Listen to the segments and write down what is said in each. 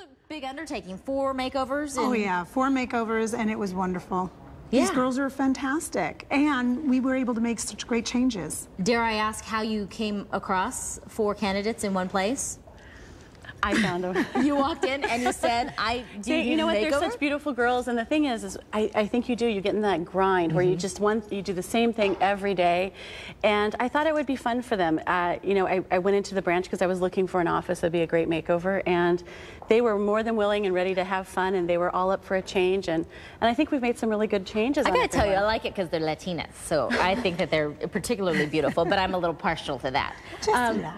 a big undertaking. 4 makeovers. Oh yeah, 4 makeovers, and it was wonderful. Yeah. These girls are fantastic, and we were able to make such great changes. Dare I ask how you came across 4 candidates in one place? I found them. You walked in and you said, you know what, they're such beautiful girls, and the thing is I think you get in that grind where you just you do the same thing every day, and I thought it would be fun for them. You know, I went into the branch because I was looking for an office that'd be a great makeover, and they were more than willing and ready to have fun, and they were all up for a change, and I think we've made some really good changes. I gotta tell you, I like it because they're Latinas, so I think that they're particularly beautiful, but I'm a little partial to that.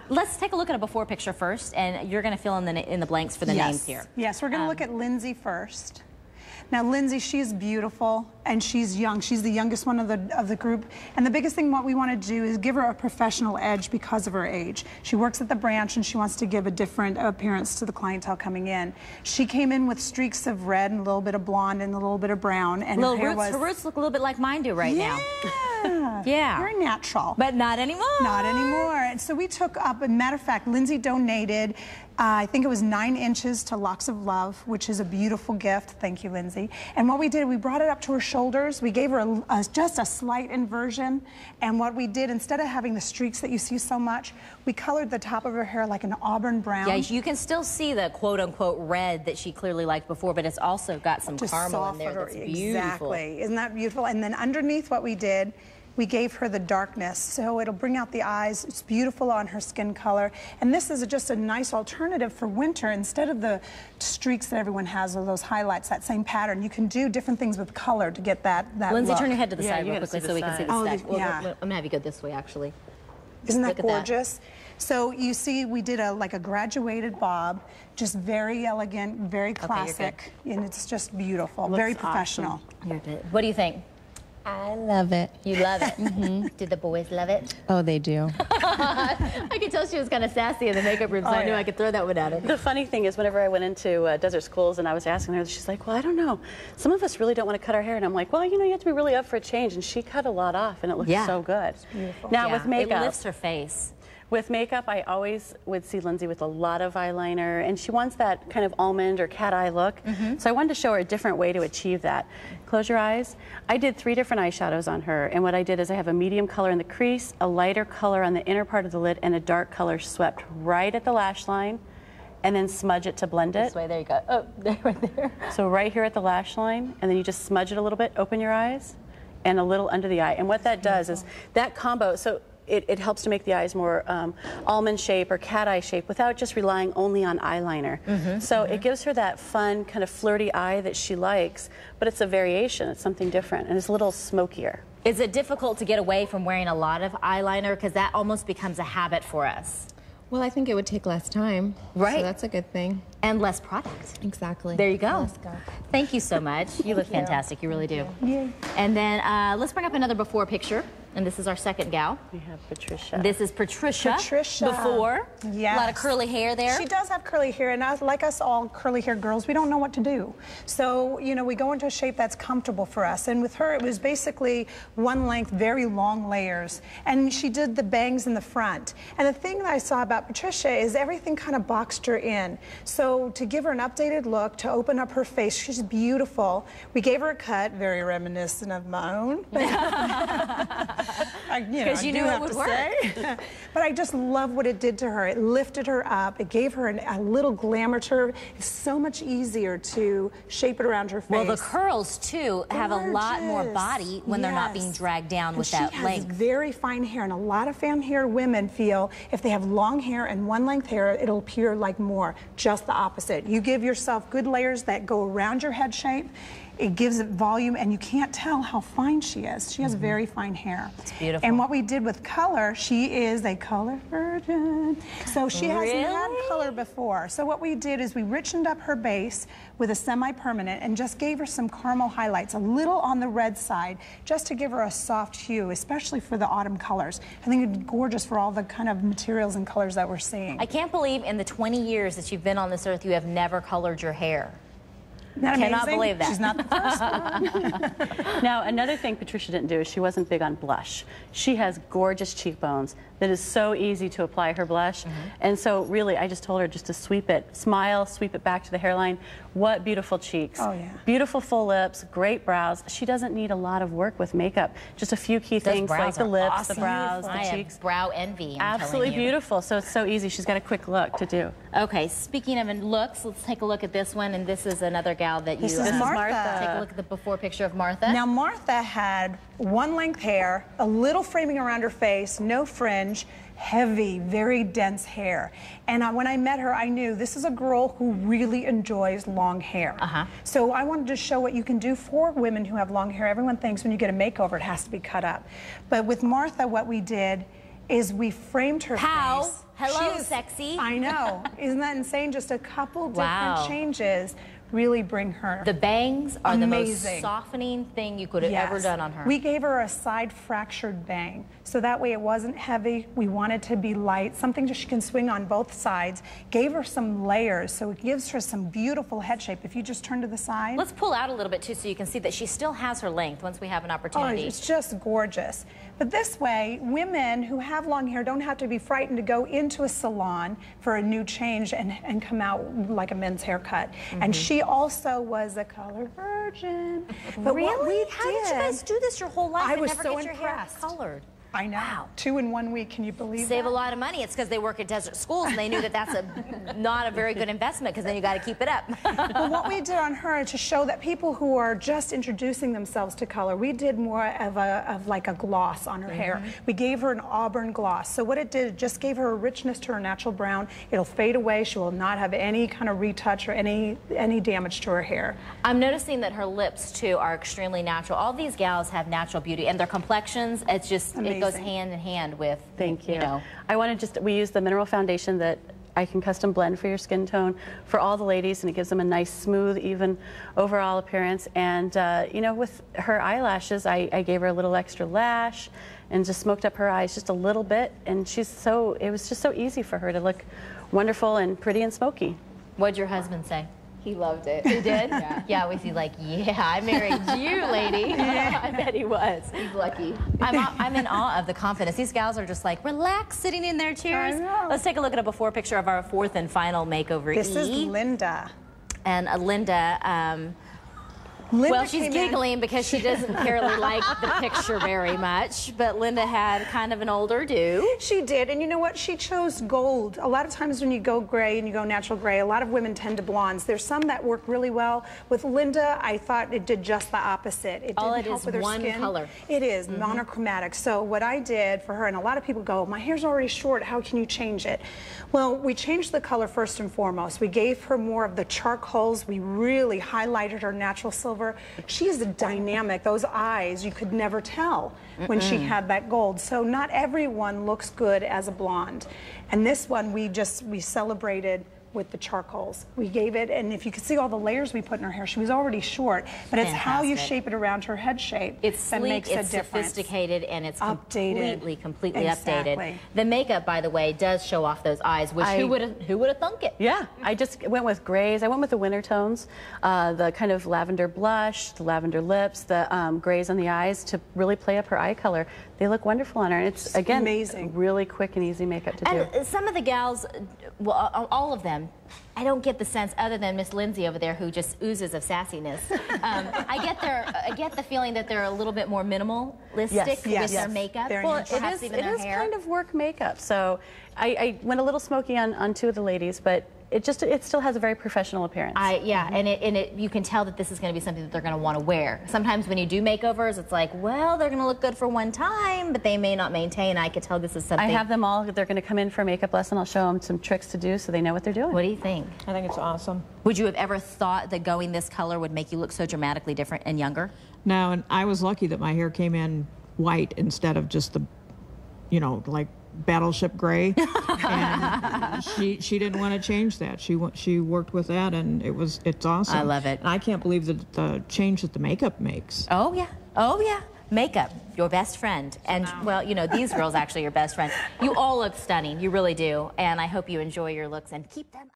Let's take a look at a before picture first, and you're gonna fill in the blanks for the names here. Yes, we're going to look at Lindsay first. Now, Lindsay, she's beautiful and she's young. She's the youngest one of the group. And the biggest thing what we want to do is give her a professional edge because of her age. She works at the branch and she wants to give a different appearance to the clientele coming in. She came in with streaks of red and a little bit of blonde and a little bit of brown. And her roots look a little bit like mine do right now. Yeah. Very natural. But not anymore. Not anymore. And so we took up, a matter of fact, Lindsay donated, I think it was 9 inches to Locks of Love, which is a beautiful gift. Thank you, Lindsay. And what we did, we brought it up to her shoulders. We gave her just a slight inversion. And what we did, instead of having the streaks that you see so much, we colored the top of her hair like an auburn brown. Yeah, you can still see the quote-unquote red that she clearly liked before, but it's also got some caramel in there that's beautiful. Exactly. Isn't that beautiful? And then underneath what we did, we gave her the darkness, so it'll bring out the eyes. It's beautiful on her skin color. And this is just a nice alternative for winter. Instead of the streaks that everyone has, or those highlights, that same pattern, you can do different things with color to get that Lindsay, look. turn your head to the side real quickly so we can see the stack. Yeah. I'm going to have you go this way, actually. Isn't that gorgeous? So you see, we did like a graduated bob, just very elegant, very classic, and it's just beautiful, very professional. You're good. What do you think? I love it. You love it? Did the boys love it? Oh, they do. I could tell she was kind of sassy in the makeup room, so I knew I could throw that one at her. The funny thing is, whenever I went into Desert Schools and I was asking her, she's like, well, I don't know. Some of us really don't want to cut our hair. And I'm like, well, you know, you have to be really up for a change. And she cut a lot off, and it looked so good. It's beautiful. Now, with makeup. It lifts her face. With makeup, I always would see Lindsay with a lot of eyeliner, and she wants that kind of almond or cat eye look. So I wanted to show her a different way to achieve that. Close your eyes. I did 3 different eyeshadows on her, and what I did is I have a medium color in the crease, a lighter color on the inner part of the lid, and a dark color swept right at the lash line, and then smudge it to blend it. This way, there you go. Oh, there, right there. So right here at the lash line, and then you just smudge it a little bit, open your eyes, and a little under the eye. And what that does is that combo, so it helps to make the eyes more almond shape or cat eye shape without just relying only on eyeliner. So it gives her that fun kind of flirty eye that she likes, but it's a variation, it's something different, and it's a little smokier. Is it difficult to get away from wearing a lot of eyeliner, because that almost becomes a habit for us? Well, I think it would take less time. Right. So that's a good thing. And less product. Exactly. There you go. Let's go. Thank you so much. You look fantastic. You really do. Yeah. And then let's bring up another before picture. And this is our second gal. We have Patricia. This is Patricia. Before. Yes. A lot of curly hair there. She does have curly hair, and like us all curly hair girls, we don't know what to do. So, you know, we go into a shape that's comfortable for us. And with her, it was basically one length, very long layers. And she did the bangs in the front. And the thing that I saw about Patricia is everything kind of boxed her in. So to give her an updated look, to open up her face, she's beautiful. We gave her a cut, very reminiscent of my own. Because you knew it would work. But I just love what it did to her. It lifted her up. It gave her a little glamour to her. It's so much easier to shape it around her face. Well, the curls, too, have a lot more body when they're not being dragged down with that length. She has very fine hair, and a lot of fan-haired women feel if they have long hair and one-length hair, it'll appear like more. Just the opposite. You give yourself good layers that go around your head shape. It gives it volume, and you can't tell how fine she is. She has very fine hair. It's beautiful. And what we did with color, she is a color virgin. So she hasn't had color before. So what we did is we richened up her base with a semi-permanent and just gave her some caramel highlights, a little on the red side, just to give her a soft hue, especially for the autumn colors. I think it'd be gorgeous for all the kind of materials and colors that we're seeing. I can't believe in the 20 years that you've been on this earth, you have never colored your hair. Isn't that amazing? Cannot believe that. She's not the first one. Now, another thing Patricia didn't do is she wasn't big on blush. She has gorgeous cheekbones that is so easy to apply her blush. And so really, I just told her just to sweep it, smile, sweep it back to the hairline. What beautiful cheeks. Oh, yeah. Beautiful full lips, great brows. She doesn't need a lot of work with makeup. Just a few key things like the lips, awesome. the brows, the I cheeks. have brow envy. Absolutely beautiful. So it's so easy. She's got a quick look to do. Okay, speaking of looks, let's take a look at this one. And this is another gal that you... This is Martha. Take a look at the before picture of Martha. Now, Martha had one length hair, a little framing around her face, no fringe, heavy, very dense hair. And when I met her, I knew this is a girl who really enjoys long hair. So I wanted to show what you can do for women who have long hair. Everyone thinks when you get a makeover, it has to be cut up. But with Martha, what we did is we framed her face. Hello, sexy. I know. Isn't that insane? Just a couple different changes really bring her. The bangs are amazing. The most softening thing you could have ever done on her. We gave her a side fractured bang, so that way it wasn't heavy. We wanted to be light, something that she can swing on both sides. Gave her some layers, so it gives her some beautiful head shape. If you just turn to the side. Let's pull out a little bit too, so you can see that she still has her length once we have an opportunity. Oh, it's just gorgeous. But this way, women who have long hair don't have to be frightened to go into a salon for a new change and come out like a men's haircut. And she also was a color virgin. But really? How did you guys do this your whole life? I was never so get your hair impressed. colored. I know. Wow. 2 in 1 week. Can you believe Save that? a lot of money. It's because they work at desert schools and they knew that that's not a very good investment because then you got to keep it up. Well, what we did on her to show that people who are just introducing themselves to color, we did more of like a gloss on her hair. We gave her an auburn gloss. So what it did, it just gave her a richness to her natural brown. It'll fade away. She will not have any kind of retouch or any damage to her hair. I'm noticing that her lips too are extremely natural. All these gals have natural beauty and their complexions, it's just, amazing. It goes hand in hand with, Thank you. you know. I want to we use the mineral foundation that I can custom blend for your skin tone for all the ladies, and it gives them a nice, smooth, even overall appearance. And, you know, with her eyelashes, I gave her a little extra lash and just smoked up her eyes just a little bit. And it was just so easy for her to look wonderful and pretty and smoky. What'd your husband say? He loved it. He did? Yeah, was he like, yeah, I married you, lady? I bet he was. He's lucky. I'm in awe of the confidence. These gals are just like relaxed, sitting in their chairs. I know. Let's take a look at a before picture of our fourth and final makeover. This is Linda. And Linda, well, she's giggling because she doesn't apparently like the picture very much, but Linda had kind of an older do. She did, and you know what? She chose gold. A lot of times when you go gray and you go natural gray, a lot of women tend to blondes. There's some that work really well. With Linda, I thought it did just the opposite. It didn't help with her one skin. color. It is monochromatic. So what I did for her, and a lot of people go, my hair's already short, how can you change it? Well, we changed the color first and foremost. We gave her more of the charcoals. We really highlighted her natural silver. She's a dynamic. Those eyes, you could never tell when she had that gold. So not everyone looks good as a blonde. And this one, we celebrated with the charcoals. We gave it, and if you could see all the layers we put in her hair, she was already short, but it's how you shape it around her head shape that makes a difference. It's sophisticated, and it's updated. completely updated. The makeup, by the way, does show off those eyes, which who would have thunk it? Yeah, I just went with grays. I went with the winter tones, the kind of lavender blush, the lavender lips, the grays on the eyes to really play up her eye color. They look wonderful on her, and it's again amazing. Really quick and easy makeup to do. And some of the gals, well, all of them, I don't get the sense, other than Miss Lindsay over there, who just oozes of sassiness. I get the feeling that they're a little bit more minimalistic with their makeup. Well, it is kind of work makeup. So I went a little smoky on 2 of the ladies, but it still has a very professional appearance. And you can tell that this is going to be something that they're going to want to wear. Sometimes when you do makeovers, it's like, well, they're going to look good for one time, but they may not maintain. I could tell this is something. I have them all. They're going to come in for a makeup lesson. I'll show them some tricks to do so they know what they're doing. What do you think? I think it's awesome. Would you have ever thought that going this color would make you look so dramatically different and younger? No, and I was lucky that my hair came in white instead of just the, you know, like battleship gray. And she didn't want to change that. She worked with that, and it's awesome. I love it. And I can't believe the change that the makeup makes. Oh yeah, oh yeah. Makeup, your best friend. And well, you know, these girls actually your best friend. You all look stunning, you really do. And I hope you enjoy your looks and keep them